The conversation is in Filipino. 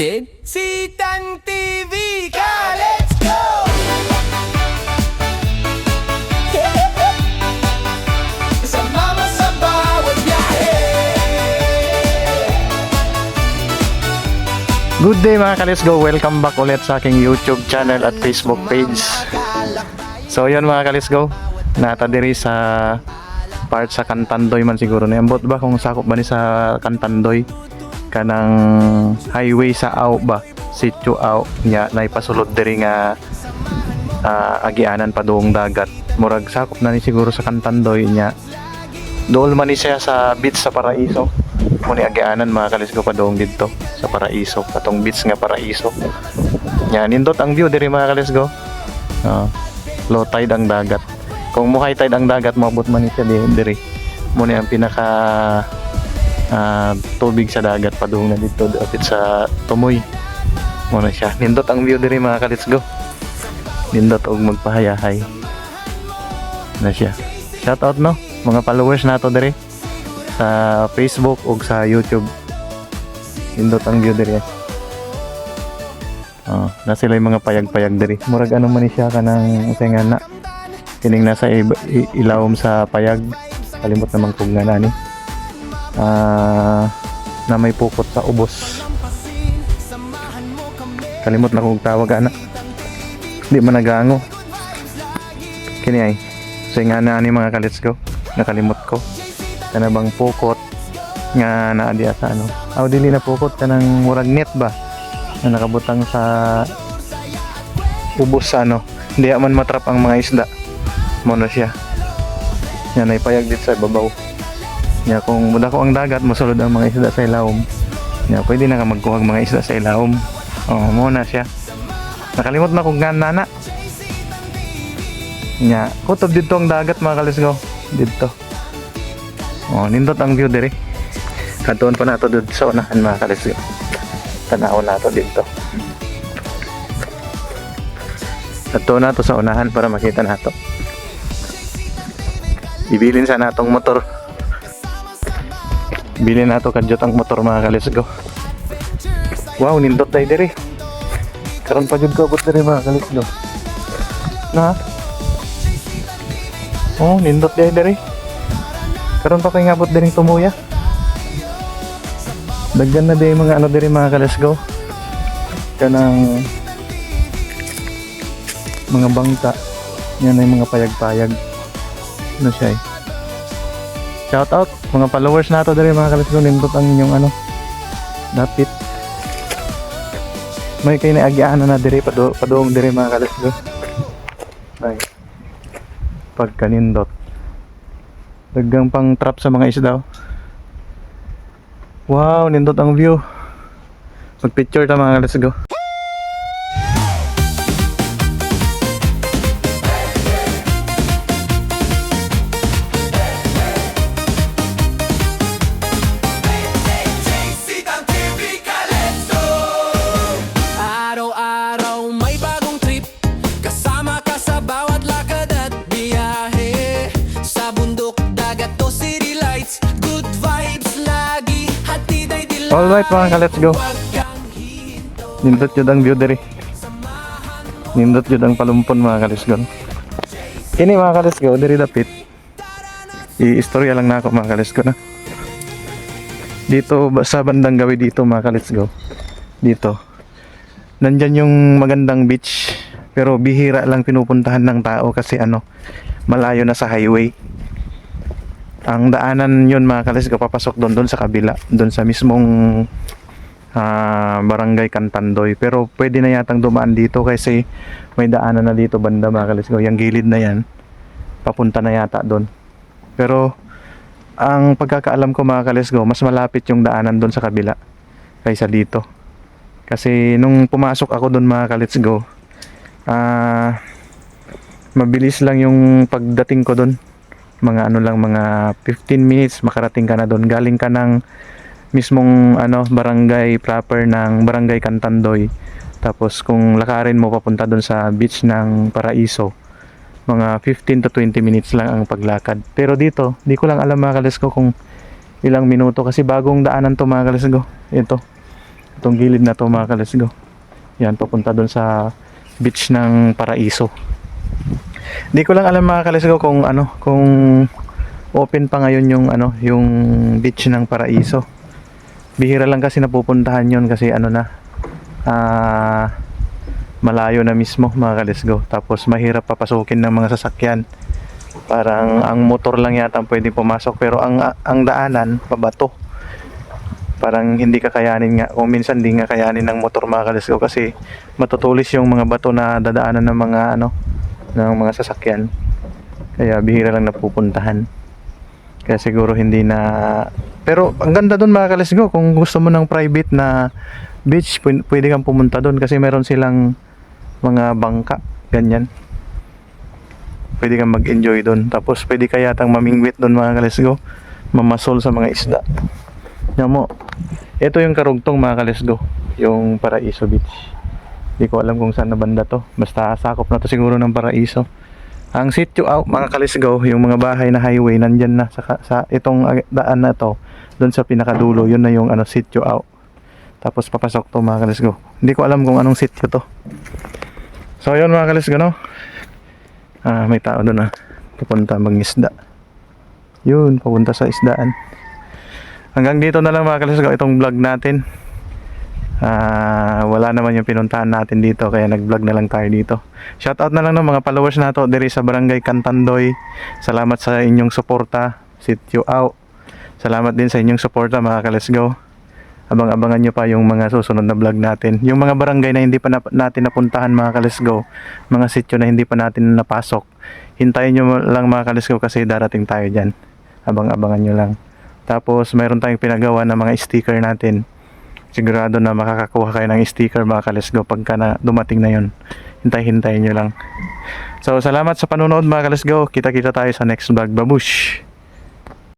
Sitang TV ka, let's go! Sumama sa bawat biyahe. Good day mga ka-let's go! Welcome back ulit sa aking YouTube channel at Facebook page. So yun mga ka-let's go, natadiri sa part sa Kantandoy man siguro na. Ambot ba kung sakop ba ni sa Kantandoy? Kanang highway sa Aw ba? Sitio Aw nya naipasulod diri nga agianan pa doong dagat. Murag sakop na ni siguro sa Kantandoy nya. Dool man ni siya sa beach sa Paraiso. Muni agianan mga ka-let's go pa doong dito sa Paraiso, katong beach nga Paraiso. Nya nindot ang view diri mga ka-let's go. Low tide ang dagat. Kung mo high tide ang dagat, maabot man ni siya diri. Muni ang pinaka tubig sa dagat padung na dito dapit sa Tumoy. Muna siya. Nindot ang view diri mga ka-let's go. Nindot og magpahayahay. Na siya. Shout out no mga followers nato diri sa Facebook ug sa YouTube. Nindot ang view diri. Na sila yung mga payag-payag diri. Murag ano man ni siya kanang usay-ngana. Kining nasa ilawom sa payag. Kalimot namang kung nga nani. Na may pukot sa ubos. Kalimot na kung tawag ana. Di man nagango. Kini ay so nga na ani mga ka-let's go. Nakalimot ko. Kana bang pukot nga naa diya sa ano. Aw dili na pukot kanang murag net ba. Na nakabutang sa ubos sa ano. Di man matrap ang mga isda. Mono siya. Yan ay payag dito sa babaw. Ya kung muda ko ang dagat, mosulod ang mga isda sa ilawom. Ya pwede na ka magkuha mga isda sa ilawom. Mo na siya. Nakalimot na kung nana. Ya, kutob dito ang dagat mga ka-let's go. Dito. Nindot ang view diri. Katuon pa nato dito sa unahan mga ka-let's go. Tanaw nato dito. Katuon nato sa unahan para makita nato. Ibilin sa natong motor. Bilhin nato kadyot ang motor mga ka-let's go. Wow, nindot tayo diri. Karon pa jud ko abot diri mga ka-let's go. Na? Nindot tayo diri. Karon pa kay ngabot diri Tumuya. Daggan na diri mga ano diri mga ka-let's go. Kanang mga bangka. Yan ay mga payag-payag. Ano siya eh. Shout out mga followers nato diri mga ka-let's go. Nindot ang inyong ano dapit. May kay naagian na diri padoong diri mga ka-let's go. Ay. Pagkanindot. Daggang pang trap sa mga isda. Wow, nindot ang view. Mag-picture ta mga ka-let's go. Alright mga ka-let's go. Nindot yun ang view diri. Nindot yun ang palumpon mga ka-let's go. Kini mga ka-let's go, diri dapit. I-istorya lang na ako mga ka-let's go na. Dito sa bandang gawi dito mga ka-let's go. Dito. Nandyan yung magandang beach. Pero bihira lang pinupuntahan ng tao kasi ano, malayo na sa highway. Ang daanan yun mga ka-let's go, papasok doon sa kabila, doon sa mismong barangay Kantandoy. Pero pwede na yatang dumaan dito kasi may daanan na dito banda mga ka-let's go. Yung gilid na yan, papunta na yata doon. Pero ang pagkakaalam ko mga ka-let's go, mas malapit yung daanan doon sa kabila kaysa dito. Kasi nung pumasok ako doon mga ka-let's go, mabilis lang yung pagdating ko doon. Mga ano lang, mga 15 minutes makarating ka na doon. Galing ka ng mismong ano barangay proper ng barangay Kantandoy. Tapos kung lakarin mo papunta doon sa beach ng Paraiso, mga 15 to 20 minutes lang ang paglakad. Pero dito, di ko lang alam mga ka-let's go kung ilang minuto kasi bagong daanan to mga ka-let's go. Ito. Itong gilid na to mga ka-let's go. Yan, papunta doon sa beach ng Paraiso. Di ko lang alam mga ka-let's go kung ano, kung open pa ngayon yung ano, yung beach ng Paraiso. Bihira lang kasi napupuntahan yon kasi ano na, malayo na mismo mga ka-let's go. Tapos mahirap papasukin ng mga sasakyan. Parang ang motor lang yata ang pwedeng pumasok, pero ang daanan pabato. Parang hindi kakayanin nga, kung minsan hindi nga kayanin ng motor mga ka-let's go kasi matutulis yung mga bato na dadaanan ng mga ano, ng mga sasakyan. Kaya bihira lang napupuntahan. Kaya siguro hindi na, pero ang ganda doon mga ka-let's go. Kung gusto mo ng private na beach, pwede kang pumunta doon kasi meron silang mga bangka, ganyan. Pwede kang mag-enjoy doon. Tapos pwede ka yatang mamingwit doon mga ka-let's go. Mamasol sa mga isda. Yan mo. Ito yung karugtong mga ka-let's go. Yung Paraiso Beach. Hindi ko alam kung saan na banda to. Basta sakop na to siguro ng Paraiso. Ang sitio out mga ka-let's go, yung mga bahay na highway nandyan na sa itong daan na to. Doon sa pinakadulo, yun na yung ano, sitio out. Tapos papasok to mga ka-let's go. Hindi ko alam kung anong sitio to. So yun mga ka-let's go, no? May tao doon pupunta mangisda. Yun, pupunta sa isdaan. Hanggang dito na lang mga ka-let's go itong vlog natin. Wala naman yung pinuntahan natin dito, kaya nag-vlog na lang tayo dito. Shoutout na lang ng mga followers nato diri sa Barangay Cantandoy. Salamat sa inyong suporta. Sitio out. Salamat din sa inyong suporta mga ka-let's go. Abang-abangan nyo pa yung mga susunod na vlog natin. Yung mga barangay na hindi pa natin napuntahan mga ka-let's go, mga sitio na hindi pa natin napasok, hintayin nyo lang mga ka-let's go kasi darating tayo dyan. Abang-abangan nyo lang. Tapos mayroon tayong pinagawa na mga sticker natin. Sigurado na makakakuha kayo ng sticker mga ka-let's go pagka na dumating na yun. Hintayin nyo lang. So salamat sa panonood mga ka-let's go. Kita-kita tayo sa next vlog. Babush!